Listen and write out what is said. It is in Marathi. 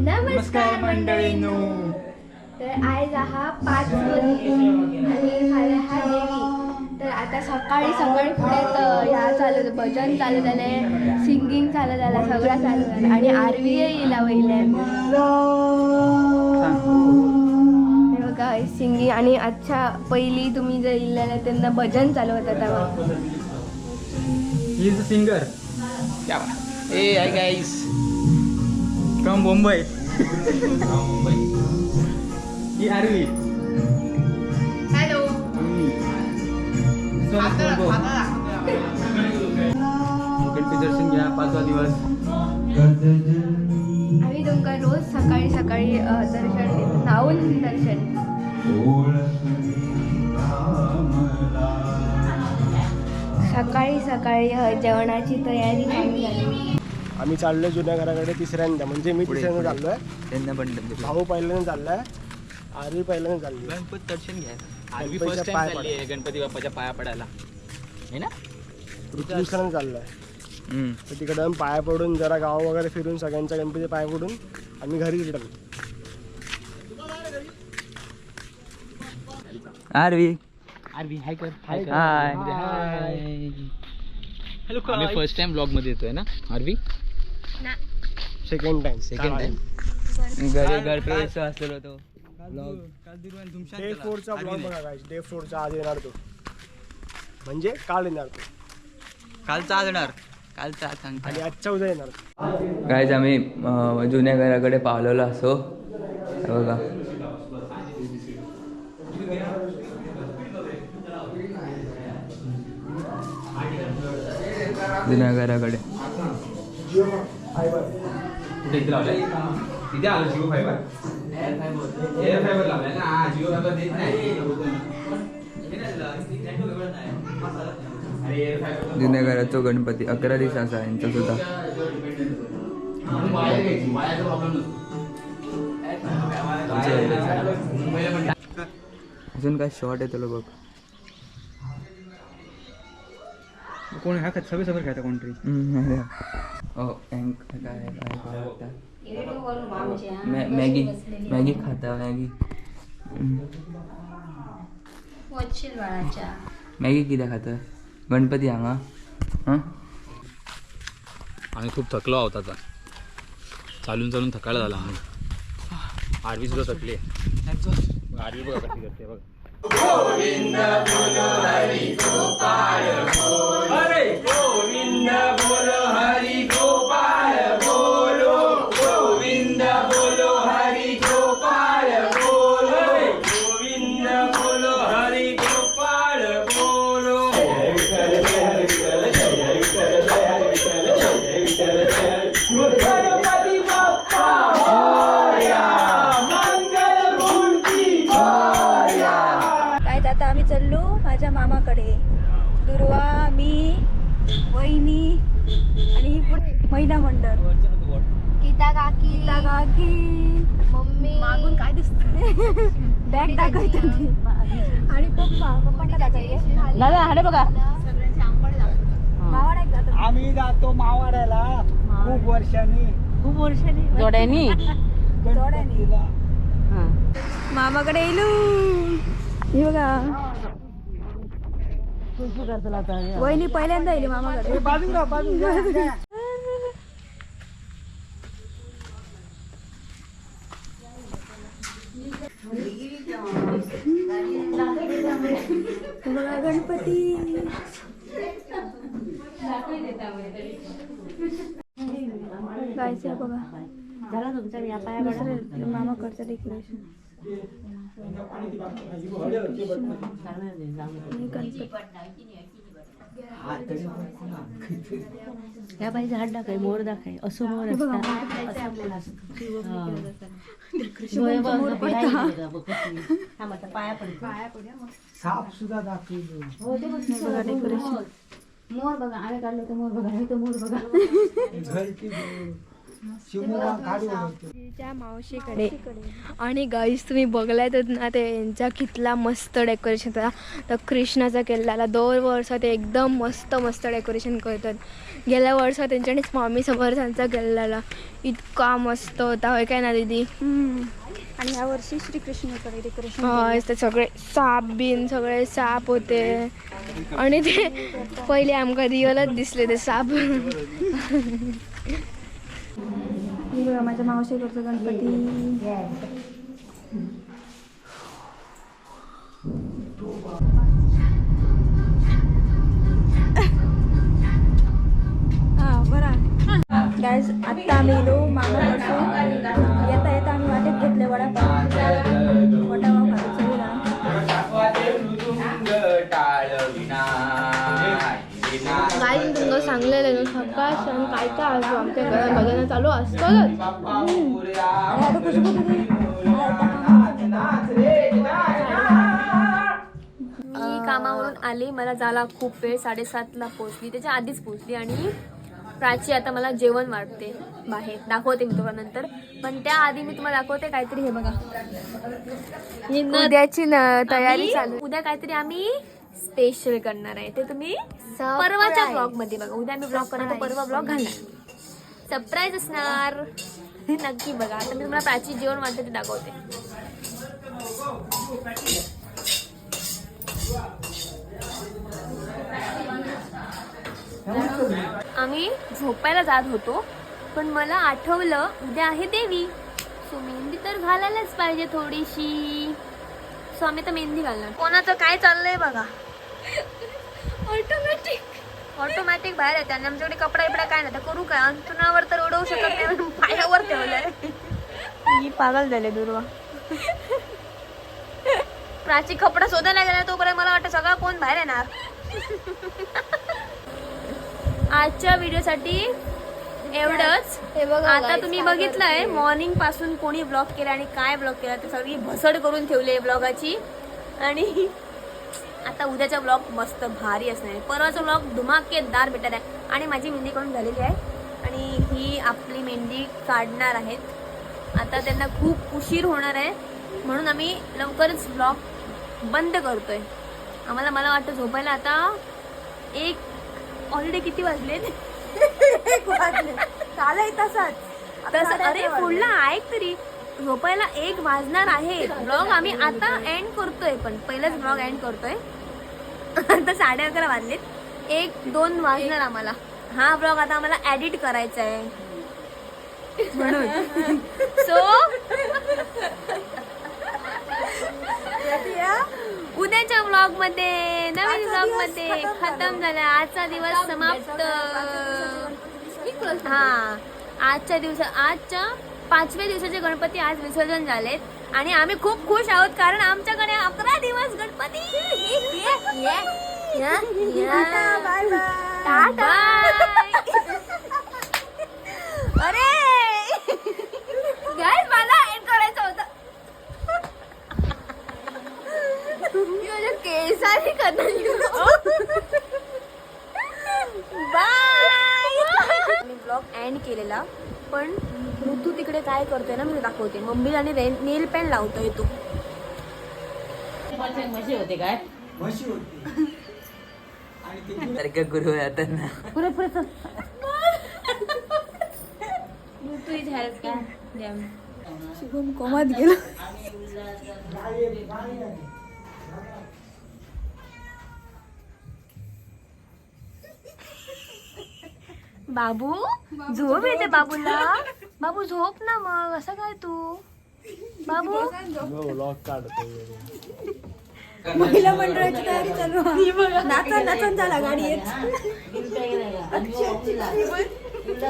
नमस्कार मंडळींनो. तर आज हा 5 आणि खाली हा देवी. तर आता सकाळी सकाळी पुढे तर ह्या चालू भजन चालू झालंय, सिंगिंग चालू झालं, सगळं चालू झालं आणि आरवी येईल वहिले हे बघा सिंगिंग. आणि अच्छा पहिली तुम्ही जर इल्ल्याला त्यांना भजन चालू होतं तेव्हा he is a singer. Hey, hi guys. From Mumbai. ही आरवी. हॅलो. गणपती दर्शन घ्या 5वा दिवस. आम्ही तुमका रोज सकाळी सकाळी दर्शन देतो, नावून दर्शन. सकाळी सकाळी जेवणाची तयारी झाली. आम्ही चाललोय जुन्या घराकडे तिसऱ्यांदा, म्हणजे मी तिसऱ्यांदा चाललोय, त्यांना पण भाऊ पहिल्यांदा चाललाय, आरवी पहिल्यांदा चालली. गणपती दर्शन घ्या. आरवी गणपतीच्या फर्स्ट टाइम पाया चालली आहे गणपती बाप्पाच्या पाया पडायला, है ना? दुसऱ्यांदा चाललाय. तर तिकडे जाऊन पाया पडून जरा गाव वगैरे फिरून सगळ्यांच्या गणपती पाया पडून आम्ही घरी रिटर्न. आरवी हाय कर. Hi hello. आम्ही फर्स्ट टाइम ब्लॉग मध्ये येतोय ना आरवी. सेकंड टाइम घरी घर पे असलेलो तो डे 4चा ब्लॉग बघा गाइस. डे 4चा आज येणार तो, म्हणजे काल येणार तो. कालचा आज येणार, कालचा आज सांगता. आणि आजच्या उद्या येणार. काय आम्ही जुन्या घराकडे पावलेलो असो बघा. जुन्या घराकडे जुन्या घराचा गणपती 11 दिवसाचा आहे यांचा सुद्धा. अजून काय शॉर्ट आहे तुला बघ. कोण हा सगळे सगळं खायचं कोणतरी. मॅगी खाता मॅगी. मॅगी किती खाता गणपती हांगा. आणि खूप थकलो आहोत आता, चालून चालून थकायला झाला आम्ही. आरवी सुद्धा थकली. आरवी बघा कशी करते बघा. गोविंद बोलो हरी गोपाळ बोलो, गोविंद बोलो हरी गोपाळ बोलो, गोविंद बोलो हरी गोपाळ बोलो, गोविंद बोलो हरी गोपाळ बोलो. गणपती बाप्पा आता आम्ही चाललो माझ्या मामाकडे. दुर्वा, मी, वहिनी आणि ही पुढे महिला मंडळ. गीता काकी मम्मी मागून काय दिसत बॅग दाखवते आणि पप्पा दादा हाडे बघा. आम्ही जातो मावाड्याला खूप वर्षांनी जोड्यानी मामाकडे येलो. हे बघा वहिनी पहिल्यांदा येईल मामाकडे. बाजूला बघा गणपती. गायचं बघा मामाकडचं डेकोरेशन. ह्या बाईचा हात दाखय, मोर दाखय, असं मोर पाया साप सुद्धा दाखवतो. मोर बघा. आम्ही काढलो तर मोर बघा, हे तो मोर बघा. तिच्या मावशीकडे. आणि गाईस तुम्ही बघलायतच ना ते यांच्या कितला मस्त डेकोरेशन होता. तर कृष्णाचा केलेला 2 वर्ष ते एकदम मस्त मस्त डेकोरेशन करतात. गेल्या वर्षात त्यांच्याने स्वामी समर्थांचा केलेला इतका मस्त होता होय काय ना दीदी. आणि ह्या वर्षी श्रीकृष्णाकडे डेकोरेशन ते सगळे साप बिन सगळे साप होते. आणि ते पहिले आमका रिअलच दिसले ते साप. बघा माझ्या मावशीकडचं गणपती. गाईज आत्ता आम्ही गेलो मामापासून येता येता आम्ही वाटेत घेतले वडापाव खायचं काही तुमचं सांगलेलं सकाळ सण काय काय असतो आमच्या घरात भजन चालू असतंच. मी कामावरून आली, मला झाला खूप वेळ, 7:30ला पोहोचली, त्याच्या आधीच पोहोचली. आणि प्राची आता मला जेवण वाढते बाहेर, दाखवते मी तुम्हाला नंतर. पण त्याआधी मी तुम्हाला दाखवते काहीतरी. हे बघा उद्याची तयारी चालू. उद्या काहीतरी आम्ही स्पेशल करणार आहे, ते तुम्ही परवाच्या ब्लॉग मध्ये बघा. उद्या आम्ही ब्लॉग करणार, परवा ब्लॉग घालणार, सरप्राईज असणार. नक्की बघा. आता मी तुम्हाला प्राची जेवण वाढते ते दाखवते. आम्ही झोपायला जात होतो, पण मला आठवलं उद्या आहे देवी, सो मेहंदी तर घालायलाच पाहिजे थोडीशी. सो आम्ही तर मेहंदी घालणार. कोणाचं काय चाललंय बघा. ऑटोमॅटिक बाहेर येते. आणि आमच्याकडे कपडा बिपडा काय नाही, तर करू काय, अंतुनावर तर उडवू शकत नाही, पायावर ठेवलंय. ही पागल झाले दुर्वा. प्राची कपडा शोधायला गेला तोपर्यंत मला वाटतं सगळं कोण बाहेर येणार. आजच्या व्हिडिओसाठी एवढंच. हे बघा आता तुम्ही बघितलंय मॉर्निंग पासून कोणी ब्लॉग केला आणि काय ब्लॉग केला, ते सगळी भसड करून ठेवली ब्लॉगाची. आणि आता उद्याचा ब्लॉग मस्त भारी असणार आहे. परवाचा ब्लॉग धुमाकेदार भेटणार आहे. आणि माझी मेहंदी करून झालेली आहे आणि ही आपली मेहंदी काढणार आहेत. आता त्यांना खूप उशीर होणार आहे, म्हणून आम्ही लवकरच ब्लॉग बंद करतोय. मला वाटतं झोपायला आता ऑलरेडी किती वाजले. चालय तसंच. अरे पुढला ऐक तरी, झोपायला 1 वाजणार आहे. ब्लॉग आम्ही आता एंड करतोय, पण पहिलाच ब्लॉग एंड करतोय. आता 11:30 वाजलेत, 1-2 वाजणार आम्हाला. हा ब्लॉग आता आम्हाला एडिट करायचा आहे म्हणून. सो उद्याच्या ब्लॉग मध्ये, नवीन ब्लॉग मध्ये खतम झाला. आजचा दिवस समाप्त. हा आजच्या 5व्या दिवसाचे गणपती आज विसर्जन झालेत आणि आम्ही खूप खुश आहोत, कारण आमच्याकडे 11 दिवस गणपती. अरे गाइस, मला एंड करायचं होतं. केसारी बाय. मी ब्लॉग एंड केलेला, पण ऋतू तिकडे काय करतोय ना मी दाखवते. मम्मीला आणि नेल पेंट लावतोय तो. म्हशी होते काय सारखं गुरु आहे आता ना. पुरे पुरे चल. ऋतू इज हेल्पिंग देम. शुभम कोमात गेला. बाबू झोप येते बाबूला. बाबू झोप ना मग. असं काय तू बाबू. व्लॉग काढतो. महिला मंडळाची तयारी चालू आहे. नाचन झाला गाडी येत.